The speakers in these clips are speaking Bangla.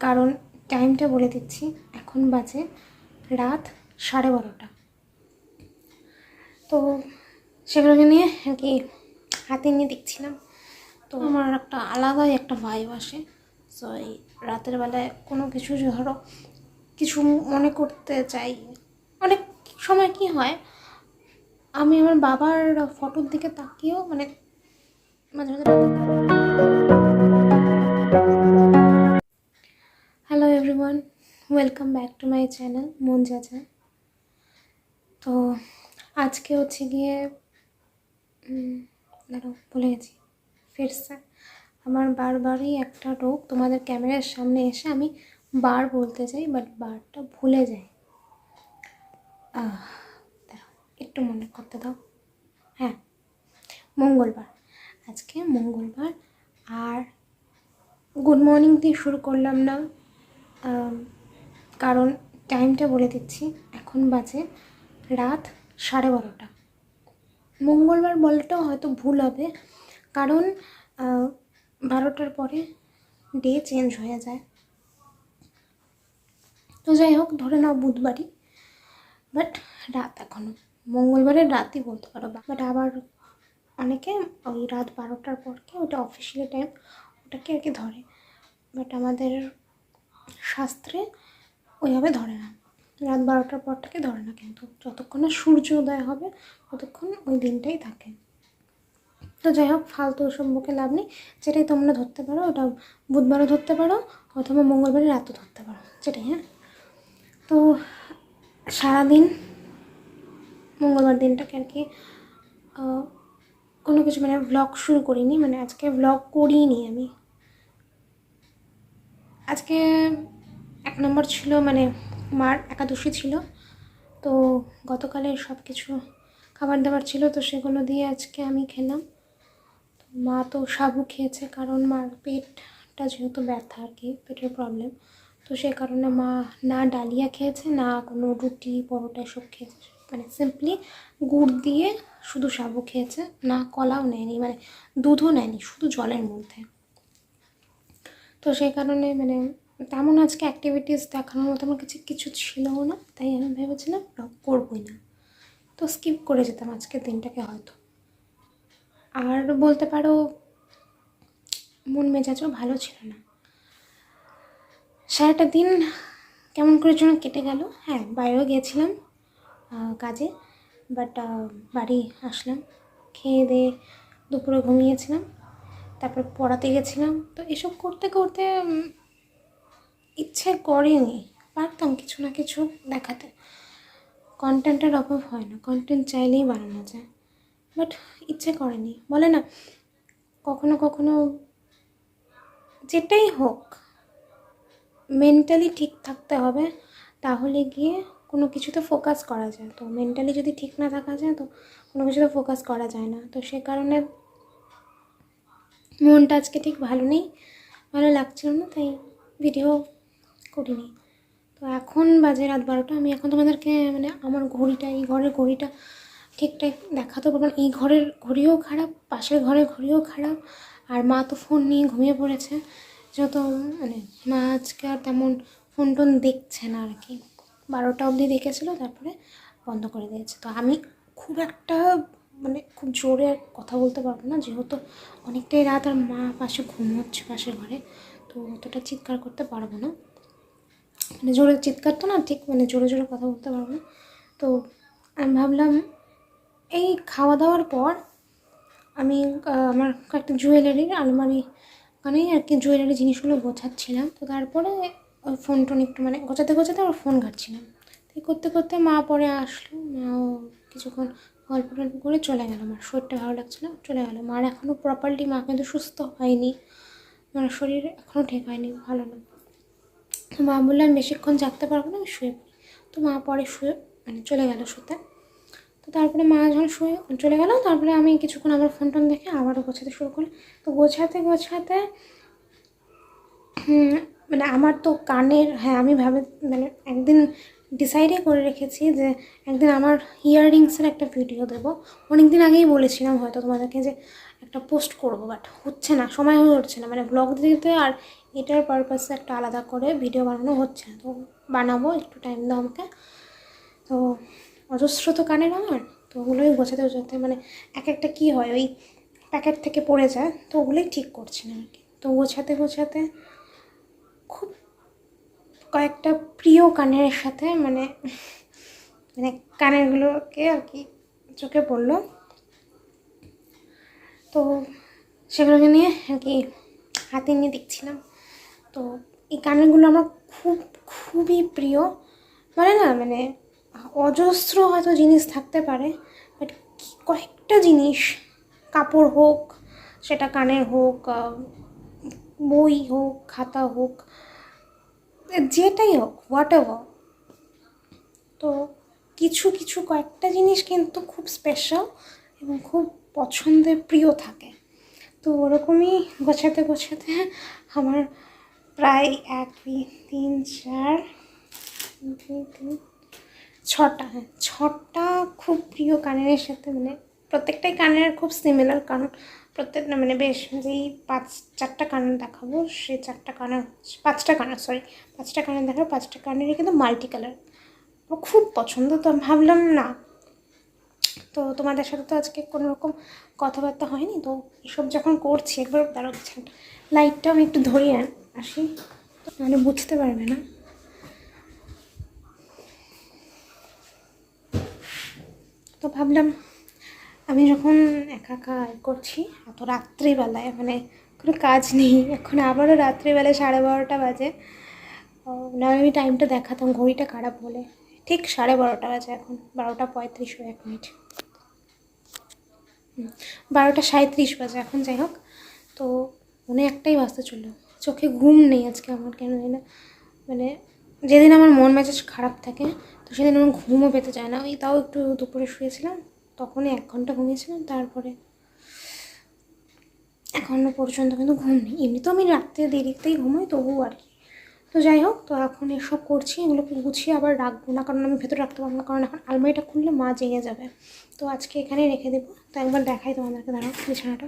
কারণ টাইমটা বলে দিচ্ছি, এখন বাজে রাত 12:30। তো সেগুলোকে নিয়ে আর কি হাতে নিয়ে দেখছিলাম। তো আমার একটা আলাদাই একটা ভাইব আসে। সো এই রাতের বেলায় কোনো কিছু ধরো কিছু মনে করতে চাই, অনেক সময় কি হয়, আমি আমার বাবার ফটোর দিকে তাকিয়েও মানে মাঝে মাঝে। Hello everyone, welcome back to my channel মন যা যায়। তো আজকে হচ্ছে গিয়ে দাঁড়াও ভুলে গেছি, ফিরছে আমার বারবারই একটা রোগ, তোমাদের ক্যামেরার সামনে এসে আমি বার বলতে চাই বাট বারটা ভুলে যাই। দাঁড়াও একটু মনে করতে দাও। হ্যাঁ, মঙ্গলবার, আজকে মঙ্গলবার। আর গুড মর্নিং দিয়ে শুরু করলাম না, কারণ টাইমটা বলে দিচ্ছি, এখন বাজে রাত 12:30। মঙ্গলবার বলাটাও হয়তো ভুল হবে, কারণ 12টার পরে ডে চেঞ্জ হয়ে যায়। তো যাই হোক, ধরে নাও বুধবারই, বাট রাত এখনও মঙ্গলবারের রাতই বলতে পারো। বাট আবার অনেকে ওই রাত 12টার পরকে ওটা অফিসিয়াল টাইম ওটাকে আর কি ধরে, বাট আমাদের শাস্ত্রে ওইভাবে ধরে না, রাত 12টার পরটাকে ধরে না, কিন্তু যতক্ষণ না সূর্য উদয় হবে ততক্ষণ ওই দিনটাই থাকে। তো যাই হোক, ফালতু ওসব বুকে লাভ নেই, যেটাই তোমরা ধরতে পারো ওটা বুধবারও ধরতে পারো অথবা মঙ্গলবারের রাতও ধরতে পারো, যেটাই। হ্যাঁ, তো সারাদিন মঙ্গলবার দিনটাকে আর কি কোনো কিছু মানে ভ্লগ শুরু করিনি, মানে আজকে ভ্লগ করিনি আমি। আজকে 1 নম্বর ছিল মানে মার একাদশী ছিল, তো গতকালের সব কিছু খাবার দাবার ছিল, তো সেগুলো দিয়ে আজকে আমি খেলাম। তো মা তো সাবু খেয়েছে, কারণ মার পেটটা যেহেতু ব্যথা আর কি, পেটের প্রবলেম, তো সে কারণে মা না ডালিয়া খেয়েছে না কোনো রুটি পরোটা এসব খেয়েছে, মানে সিম্পলি গুড় দিয়ে শুধু সাবু খেয়েছে, না কলাও নেয়নি, মানে দুধও নেয়নি, শুধু জলের মধ্যে। তো সেই কারণে মানে তেমন আজকে অ্যাক্টিভিটিস দেখানোর মতো আমার কাছে কিছু ছিলও না, তাই আমি ভেবেছিলাম ব্লগ করবই না, তো স্কিপ করে যেতাম আজকের দিনটাকে হয়তো। আর বলতে পারো মন মেজাজও ভালো ছিল না, সারাটা দিন কেমন করে যেন কেটে গেল। হ্যাঁ, বাইরেও গিয়েছিলাম কাজে, বাট বাড়ি আসলাম, খেয়ে দিয়ে দুপুরে ঘুমিয়েছিলাম, তারপর পড়াতে গেছিলাম। তো এসব করতে করতে ইচ্ছে করেনি, পারতাম কিছু না কিছু দেখাতে, কন্টেন্টের অভাব হয় না, কন্টেন্ট চাইলেই বানানো যায়, বাট ইচ্ছে করেনি। বলে না কখনো কখনো যেটাই হোক মেন্টালি ঠিক থাকতে হবে, তাহলে গিয়ে কোনো কিছুতে ফোকাস করা যায়। তো মেন্টালি যদি ঠিক না থাকা যায় তো কোনো কিছুতে ফোকাস করা যায় না। তো সে কারণে মনটা আজকে ঠিক ভালো নেই, ভালো লাগছিল না, তাই ভিডিও করিনি। তো এখন বাজে রাত 12টা, আমি এখন তোমাদেরকে মানে আমার ঘড়িটা, এই ঘরের ঘড়িটা ঠিকঠাক দেখাতে পারবো না, এই ঘরের ঘড়িও খারাপ, পাশের ঘরের ঘড়িও খারাপ, আর মা তো ফোন নিয়ে ঘুমিয়ে পড়েছে, যেহেতু মানে মা আজকে আর তেমন ফোন টোন দেখছে না আর কি, 12টা অবধি দেখেছিলো, তারপরে বন্ধ করে দিয়েছে। তো আমি খুব একটা মানে খুব জোরে আর কথা বলতে পারবো না, যেহেতু অনেকটাই রাত আর মা পাশে ঘুমোচ্ছে পাশের ঘরে, তো অতটা চিৎকার করতে পারবো না, মানে জোরে চিৎকার তো না ঠিক, মানে জোরে জোরে কথা বলতে পারবো না। তো আমি ভাবলাম এই খাওয়া দাওয়ার পর আমি আমার কয়েকটা জুয়েলারির আলমারি ওখানেই আর কি জুয়েলারি জিনিসগুলো গোছাচ্ছিলাম। তো তারপরে ওই ফোন টোন একটু মানে গোছাতে গোছাতে আমার ফোন ঘাটছিলাম, তাই করতে করতে মা পরে আসলো, মাও কিছুক্ষণ গল্প টল্প করে চলে গেল, আমার শরীরটা ভালো লাগছিল চলে গেল। মার এখনও প্রপারলি মা কিন্তু সুস্থ হয়নি, মার শরীর এখনও ঠিক হয়নি, ভালো না। তো মা বললো আমি বেশিক্ষণ জাগতে পারবো না, আমি শুয়ে পড়ি। তো মা পরে শুয়ে মানে চলে গেল শুতে। তো তারপরে মা যখন শুয়ে চলে গেল, তারপরে আমি কিছুক্ষণ আমার ফোন টোন দেখে আবারও গোছাতে শুরু করি। তো গোছাতে গোছাতে মানে আমার তো কানের, হ্যাঁ আমি মানে একদিন ডিসাইডই করে রেখেছি যে একদিন আমার ইয়াররিংসের একটা ভিডিও দেবো। অনেক দিন আগেই বলেছিলাম হয়তো তোমাদেরকে যে একটা পোস্ট করবো, বাট হচ্ছে না, সময় হয়ে উঠছে না, মানে ব্লগ দিতে আর এটার পারপাসে একটা আলাদা করে ভিডিও বানানো হচ্ছে, তো বানাবো, একটু টাইম দাও আমাকে। তো অজস্র তো কানের আমার, তো ওগুলোই গোছাতে গোছাতে মানে এক একটা কী হয় ওই প্যাকেট থেকে পড়ে যায়, তো ওগুলোই ঠিক করছি না আর কি। তো গোছাতে গোছাতে খুব কয়েকটা প্রিয় কানের সাথে মানে মানে কানেরগুলোকে আর কি চোখে পড়লো, তো সেগুলোকে নিয়ে আর কি হাতে নিয়ে দেখছিলাম। তো এই কানেরগুলো আমার খুবই প্রিয়, মানে না মানে অজস্র হয়তো জিনিস থাকতে পারে, বাট কয়েকটা জিনিস, কাপড় হোক, সেটা কানের হোক, বই হোক, খাতা হোক, যেটাই হোক, হোয়াট এভার, তো কিছু কিছু কয়েকটা জিনিস কিন্তু খুব স্পেশাল এবং খুব পছন্দের প্রিয় থাকে। তো ওরকমই গোছাতে গোছাতে আমার প্রায় 1 2 3 4 6টা, হ্যাঁ 6টা খুব প্রিয় কানের সাথে, মানে প্রত্যেকটাই কানের খুব সিমিলার, কারণ প্রত্যেকটা মানে বেশ যেই 4টা কানের দেখাবো সেই 4টা কানের 5টা কানের, সরি 5টা কানের দেখাবো, 5টা কানেরই কিন্তু মাল্টি কালার, আমার খুব পছন্দ। তো আমি ভাবলাম না, তো তোমাদের সাথে তো আজকে কোনো রকম কথাবার্তা হয়নি, তো এসব যখন করছি একবার দাঁড়াচ্ছেন, লাইটটা আমি একটু ধরিয়ে আসি, মানে বুঝতে পারবে না। তো ভাবলাম আমি যখন একা একা করছি এত রাত্রিবেলায়, মানে কোনো কাজ নেই, এখন আবারও রাত্রিবেলায় 12:30 বাজে, না আমি টাইমটা দেখাতাম, ঘড়িটা খারাপ বলে, ঠিক 12:30 বাজে এখন, 12:35 12:37 বাজে এখন, যাই হোক। তো মনে একটাই বাজতে চললো, চোখে ঘুম নেই আজকে আমার, কেন জানি না, মানে যেদিন আমার মন মেজাজ খারাপ থাকে তো সেদিন আমার ঘুমও পেতে যায় না, ওই তাও একটু দুপুরে শুয়েছিলাম, তখনই 1 ঘন্টা ঘুমিয়েছিলাম, তারপরে এখনও পর্যন্ত কিন্তু ঘুম নেই। এমনি তো আমি রাত্রে দেরিতেই ঘুমাই, তবুও আর কি। তো যাই হোক, তো এখন এসব করছি, এগুলোকে গুছিয়ে আবার রাখবো না, কারণ আমি ভেতরে রাখতে পারবো না, কারণ এখন আলমারিটা খুললে মা জেগে যাবে, তো আজকে এখানেই রেখে দেবো। তো একবার দেখাই তোমাদেরকে, দাঁড়াও বিছানাটা,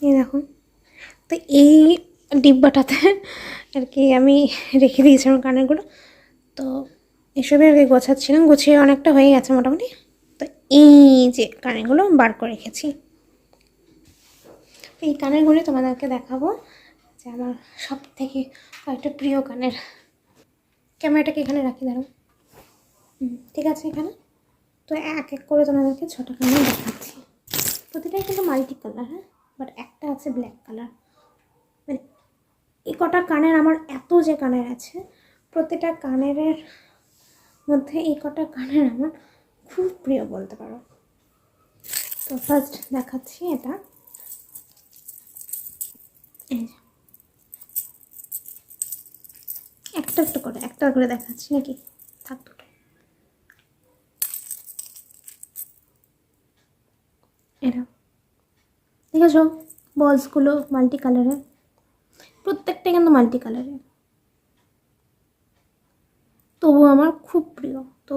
এই দেখুন। তো এই ডিব্বাটাতে আর কি আমি রেখে দিয়েছিলাম কানেরগুলো, তো এসবে আর কি গোছাচ্ছিলাম, গুছিয়ে অনেকটা হয়ে গেছে মোটামুটি। তো এই যে কানেরগুলো বার করে রেখেছি, এই কানেরগুলি তোমাদেরকে দেখাবো, যে আমার সব থেকে কয়েকটা প্রিয় কানের। ক্যামেরাটাকে এখানে রাখি, দাঁড়াও, ঠিক আছে এখানে। তো এক এক করে তোমাদেরকে 6টা কানের দেখাচ্ছি, প্রতিটাই কিন্তু মাল্টি কালার, হ্যাঁ, বাট একটা আছে ব্ল্যাক কালার। মানে এই কটা কানের আমার, এত যে কানের আছে, প্রতিটা কানের মধ্যে এই কটা কানের আমার খুব প্রিয় বলতে পারো। তো ফার্স্ট দেখাচ্ছি এটা, এই যে একটা করে দেখাচ্ছি নাকি, থাক দুটো। এটা দেখেছো, বলসগুলো মাল্টি কালারের, প্রত্যেকটা কিন্তু মাল্টি কালারের, তবু আমার খুব প্রিয়। তো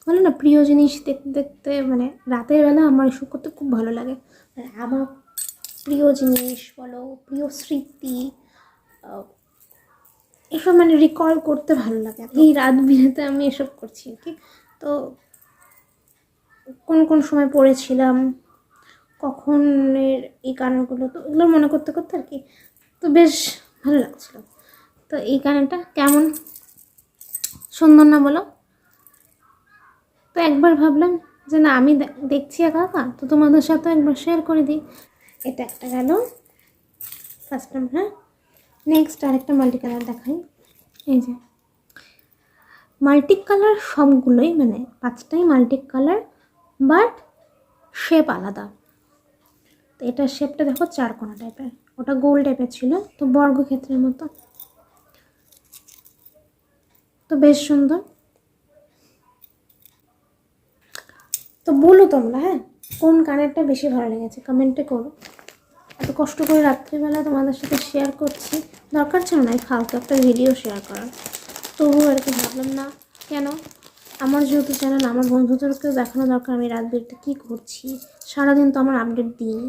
বলে না, প্রিয় জিনিস দেখতে দেখতে মানে রাতের বেলা আমার এসব করতে খুব ভালো লাগে, মানে আমার প্রিয় জিনিস বলো, প্রিয় স্মৃতি, এসব মানে রিকল করতে ভালো লাগে, এই রাত বিরেতে আমি এসব করছি আর কি। তো কোন কোন সময় পড়েছিলাম, কখনের এই গানগুলো, তো এগুলো মনে করতে করতে আর কি, তো বেশ ভালো লাগছিলো। তো এই গানটা কেমন সুন্দর না বলো? তো একবার ভাবলাম যে না, আমি দেখছি একা একা, তো তোমাদের সাথে একবার শেয়ার করে দিই। এটা একটা গেল ফার্স্ট টাইম, হ্যাঁ। নেক্সট আরেকটা মাল্টি কালার দেখাই, এই যে মাল্টি কালার সবগুলোই, মানে 5টাই মাল্টি কালার, বাট শেপ আলাদা। তো এটার শেপটা দেখো 4 কোণা টাইপের, ওটা গোল টাইপের ছিল, তো বর্গক্ষেত্রের মতো, তো বেশ সুন্দর। তো বলো তোমরা, হ্যাঁ, কোন কানেরটা বেশি ভালো লেগেছে কমেন্টে করো। এত কষ্ট করে রাত্রিবেলা তোমাদের সাথে শেয়ার করছি, দরকার ছিল না এই ফালতু একটা ভিডিও শেয়ার করার, তবু আর কি ভাবলাম না কেন, আমার যেহেতু চ্যানেল, আমার বন্ধুদেরকেও দেখানো দরকার আমি রাত বিরেতে কী করছি, সারাদিন তো আমার আপডেট দিই,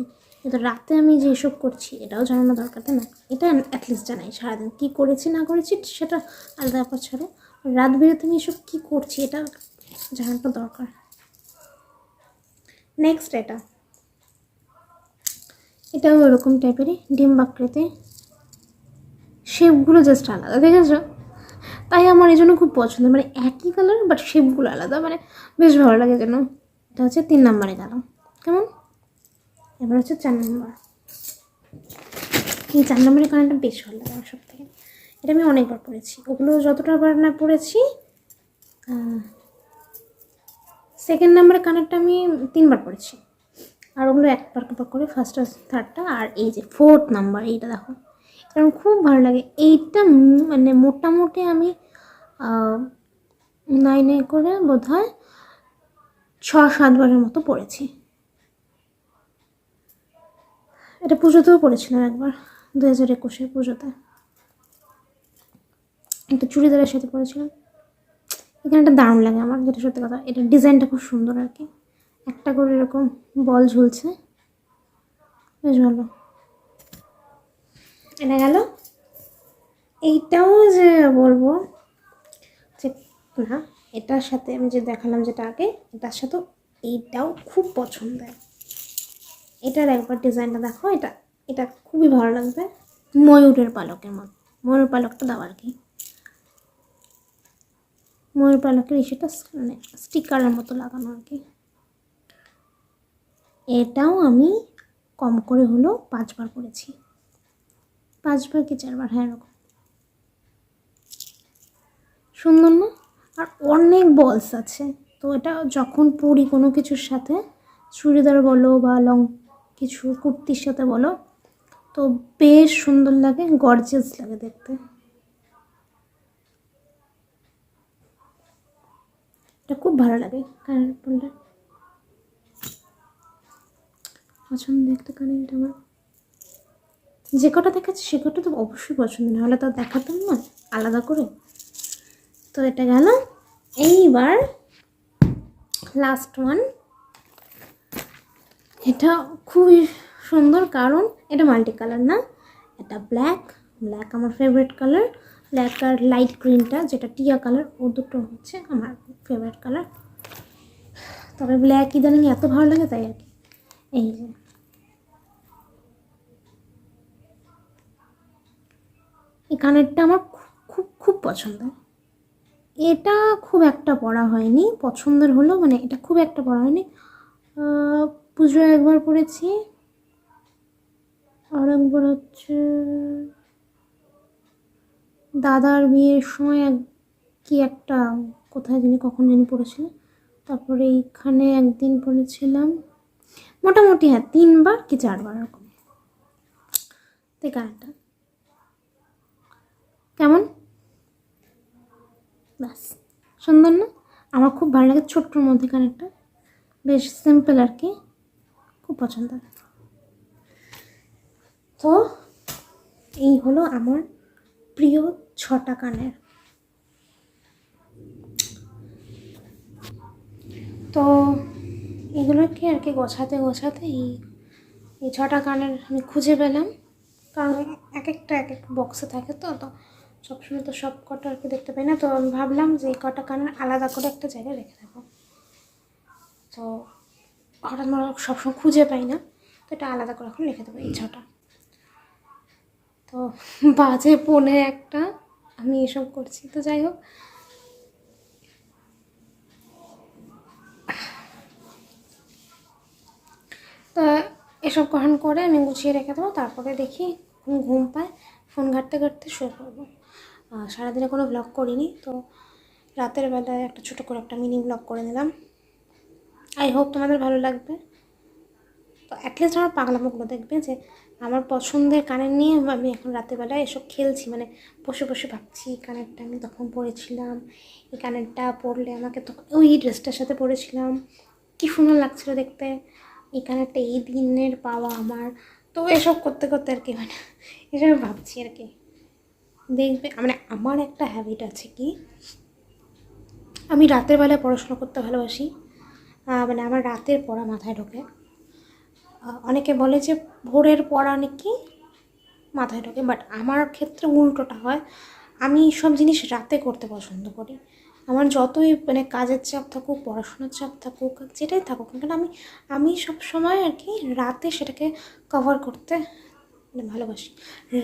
কিন্তু রাতে আমি যে এসব করছি এটাও জানানো দরকার, তাই না? এটা অ্যাটলিস্ট জানাই সারাদিন কী করেছি না করেছি সেটা আলাদা ব্যাপার ছাড়া রাত বেরোতে আমি এসব কী করছি এটা জানাটা দরকার। নেক্সট এটাও এরকম টাইপেরই ডিম্বাকৃতি, শেপগুলো জাস্ট আলাদা, দেখেছো? তাই আমার এই জন্য খুব পছন্দ, মানে একই কালার বাট শেপগুলো আলাদা, মানে বেশ ভালো লাগে যেন। এটা হচ্ছে 3 নম্বরে গেল, কেমন? এবার হচ্ছে 4 নম্বর। এই 4 নম্বরের কানেরটা বেশ ভালো লাগে আমার সব থেকে। এটা আমি অনেকবার পরেছি, ওগুলো যতটা বার না পরেছি। 2nd নম্বরের কানেরটা আমি 3বার পরেছি, আর ওগুলো একবার করে ফার্স্ট আর থার্ডটা। আর এই যে 4th নাম্বার, এইটা দেখো, কারণ খুব ভালো লাগে এইটা। মানে মোটামুটি আমি 9 করে বোধ হয় 6-7 বারের মতো পড়েছি। এটা পুজোতেও পড়েছিলাম একবার, 2021 পুজোতে একটা চুড়িদারের সাথে পড়েছিলাম। এখানে একটা দারুণ লাগে আমার, যেটা সত্যি কথা। এটা ডিজাইনটা খুব সুন্দর আর কি, একটা করে এরকম বল ঝুলছে, বেশ ভালো। এটা গেল। এইটাও যে বলবো যে না, এটার সাথে আমি যে দেখালাম যেটা আগে, এটার সাথেও এইটাও খুব পছন্দের। এটার একবার ডিজাইনটা দেখো, এটা এটা খুবই ভালো লাগবে। ময়ূরের পালকের মতো, ময়ূর পালকটা দাও আর কি, ময়ূর পালকের ইস্যুটা মানে স্টিকারের মতো লাগানো আর কি। এটাও আমি কম করে হলেও 5 বার করেছি, 5 বার কি 4 বার, হ্যাঁ এরকম। সুন্দর না? আর অনেক বলস আছে, তো এটা যখন পরি কোনো কিছুর সাথে, চুড়িদার বলো বা লং কিছু কুর্তির সাথে বলো, তো বেশ সুন্দর লাগে, গর্জিয়াস লাগে দেখতে। এটা খুব ভালো লাগে কানের পরলে, পছন্দ একটা কানের। এটা আমার যে কটা দেখাচ্ছি সে কটা তো অবশ্যই পছন্দ, না হলে তো দেখাতাম না আলাদা করে। তো এটা গেল। এইবার লাস্ট ওয়ান। এটা খুবই সুন্দর, কারণ এটা মাল্টি কালার না, এটা ব্ল্যাক আমার ফেভারিট কালার। ব্ল্যাক আর লাইট গ্রিনটা যেটা টিয়া কালার, ও দুটো হচ্ছে আমার ফেভারিট কালার। তবে ব্ল্যাক ইদানিং এত ভালো লাগে তাই আর কি। এই যে এই কানেরটা আমার খুব খুব পছন্দের। এটা খুব একটা পরা হয়নি, পছন্দের হলো, মানে এটা খুব একটা পরা হয়নি। পুজোয় একবার পরেছি, আর একবার হচ্ছে দাদার বিয়ের সময় কি একটা কোথায় জানি কখন জানি পড়েছিল। তারপরে এইখানে একদিন পড়েছিলাম, মোটামুটি হ্যাঁ 3 বার কি 4 বার এরকম। তাই কানেরটা কেমন? ব্যাস, সুন্দর না? আমার খুব ভালো লাগে, ছোট্টর মধ্যে কানেরটা, বেশ সিম্পল আর কি, খুব পছন্দ। তো এই হলো আমার প্রিয় 6টা কানের। তো এগুলোকে আর কি গোছাতে এই 6টা কানের আমি খুঁজে পেলাম, কারণ এক একটা বক্সে থাকে, তো সবসময় তো সব কটা আর কি দেখতে পাই না। তো আমি ভাবলাম যে এই কটা কানের আলাদা করে একটা জায়গায় রেখে দেবো। তো হঠাৎ আমরা সবসময় খুঁজে পাই না, তো এটা আলাদা করে এখন রেখে দেবো এই 6টা। তো বাজে 1:45 আমি এসব করছি। তো যাই হোক, তো এসব গ্রহণ করে আমি গুছিয়ে রেখে দেবো, তারপরে দেখি ঘুম পায়, ফোন ঘাঁটতে শুয়ে পড়বো। সারাদিনে কোনো ব্লগ করিনি, তো রাতের বেলায় একটা ছোটো করে একটা মিনি ব্লগ করে নিলাম। আই হোপ তোমাদের ভালো লাগবে। তো অ্যাটলিস্ট আমার পাগলামোগুলো দেখবে যে আমার পছন্দের কানের নিয়ে আমি এখন রাতেরবেলায় এসব খেলছি, মানে বসে বসে ভাবছি এই কানেরটা আমি তখন পরেছিলাম, এই কানেরটা পরলে আমাকে তখন ওই ড্রেসটার সাথে পরেছিলাম, কী সুন্দর লাগছিলো দেখতে, এই কানেরটা এই দিনের পাওয়া আমার। তো এসব করতে করতে আর কি, মানে এসব ভাবছি আর কি। দেখবে মানে আমার একটা হ্যাবিট আছে কি, আমি রাতের বেলায় পড়াশোনা করতে ভালোবাসি, মানে আমার রাতের পড়া মাথায় ঢোকে। অনেকে বলে যে ভোরের পড়া নাকি মাথায় ঢোকে, বাট আমার ক্ষেত্রে উল্টোটা হয়। আমি সব জিনিস রাতে করতে পছন্দ করি। আমার যতই মানে কাজের চাপ থাকুক, পড়াশোনার চাপ থাকুক, যেটাই থাকুক না কেন, আমি সব সময় আর কি রাতে সেটাকে কভার করতে মানে ভালোবাসি।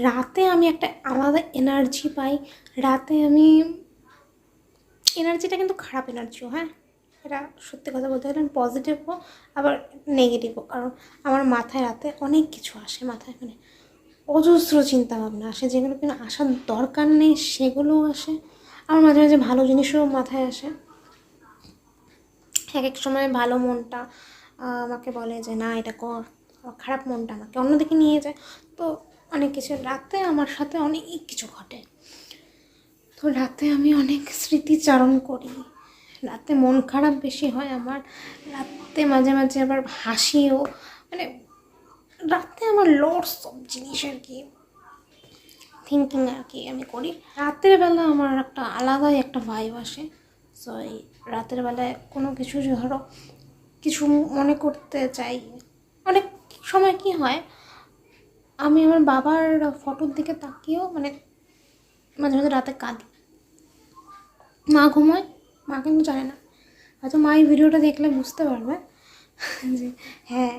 রাতে আমি একটা আলাদা এনার্জি পাই। রাতে আমি এনার্জিটা কিন্তু খারাপ এনার্জিও, হ্যাঁ, এটা সত্যি কথা বলতে গেলে পজিটিভও আবার নেগেটিভও। কারণ আমার মাথায় রাতে অনেক কিছু আসে, মাথায় মানে অজস্র চিন্তাভাবনা আসে, যেগুলো কিন্তু আসার দরকার নেই সেগুলোও আসে। আমার মাঝে মাঝে ভালো জিনিসও মাথায় আসে। এক এক সময় ভালো মনটা আমাকে বলে যে না এটা কর, খারাপ মনটা আমাকে অন্যদিকে নিয়ে যায়। তো অনেক কিছু রাতে আমার সাথে অনেক কিছু ঘটে। তো রাতে আমি অনেক স্মৃতিচারণ করি। রাতে মন খারাপ বেশি হয় আমার, রাতে মাঝে মাঝে আবার হাসিও, মানে রাতে আমার লটস অফ জিনিস আর কি থিঙ্কিং আর কি আমি করি। রাতের বেলা আমার একটা আলাদাই একটা ভাইব আসে। সো এই রাতের বেলায় কোনো কিছু ধরো কিছু মনে করতে চাই, অনেক সময় কি হয় আমি আমার বাবার ফটোর দিকে তাকিয়েও মানে মাঝে মাঝে রাতে কাঁদি। মা ঘুমোয়, মা কিন্তু জানে না, হয়তো মা এই ভিডিওটা দেখলে বুঝতে পারবে যে হ্যাঁ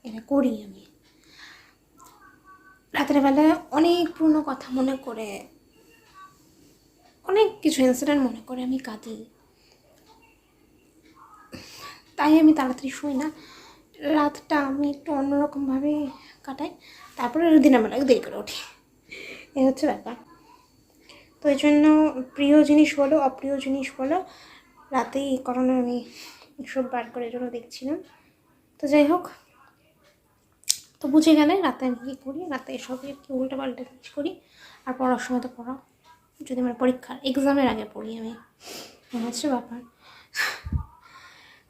এটা করি আমি। রাতের বেলায় অনেক পুরনো কথা মনে করে, অনেক কিছু ইনসিডেন্ট মনে করে আমি কাঁদি। তাই আমি তাড়াতাড়ি শুই না, রাতটা আমি একটু অন্যরকমভাবে কাটাই, তারপরে দিনের বেলায় দেরি করে উঠি, এই হচ্ছে ব্যাপার। তো এই জন্য প্রিয় জিনিস বলো অপ্রিয় জিনিস বলো রাতেই এই কারণে আমি সব বার করে জন্য দেখছিলাম। তো যাই হোক, তো বুঝে গেলে রাতে আমি কী করি, রাতে এসবই আর কি উল্টো পাল্টা কাজ করি। আর পড়ার সময় তো পড়া, যদি আমার পরীক্ষার এক্সামের আগে পড়ি আমি, হচ্ছে ব্যাপার।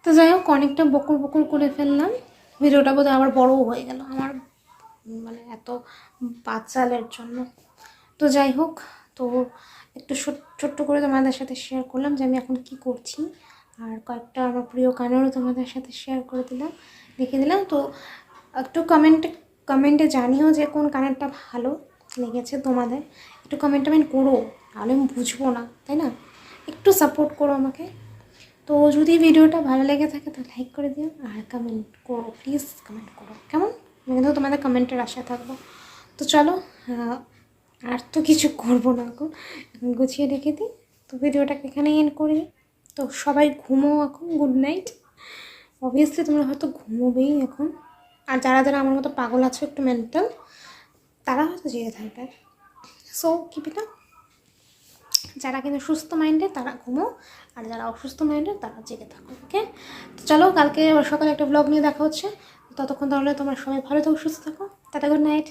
তো যাই হোক, অনেকটা বকুল বকুল করে ফেললাম, ভিডিওটা বোধহয় আবার বড়ও হয়ে গেল আমার মানে এত বাচ্চালের জন্য। তো যাই হোক, তো একটু ছোট্ট করে তোমাদের সাথে শেয়ার করলাম যে আমি এখন কি করছি, আর কয়েকটা আমার প্রিয় গানেরও তোমাদের সাথে শেয়ার করে দিলাম, দেখে দিলাম। তো একটু কমেন্টে জানিও যে কোন গানেরটা ভালো লেগেছে তোমাদের, একটু কমেন্ট করো, তাহলে আমি বুঝবো না, তাই না? একটু সাপোর্ট করো আমাকে। তো যদি ভিডিওটা ভালো লেগে থাকে তো লাইক করে দিও, আর কমেন্ট করো, প্লিজ কমেন্ট করো, কেমন? আমি কিন্তু তোমাদের কমেন্টের আশায় থাকবো। তো চলো, আর তো কিছু করবো না, এখন গুছিয়ে রেখে দিই। তো ভিডিওটাকে এখানেই এন্ড করি। তো সবাই ঘুমো এখন, গুড নাইট। অবভিয়াসলি তোমরা হয়তো ঘুমোবেই এখন, আর যারা যারা আমার মতো পাগল আছো একটু মেন্টাল, তারা হয়তো জেগে থাকবে। So keep it up. যারা কিন্তু সুস্থ মাইন্ডে তারা ঘুমো, আর যারা অসুস্থ মাইন্ডে তারা জেগে থাকো, ওকে? তো চলো, কালকে সকালে একটা ব্লগ নিয়ে দেখা হচ্ছে। ততক্ষণ তাহলে তোমরা সবাই ভালো থাকো, সুস্থ থাকো, টাটা, গুড নাইট।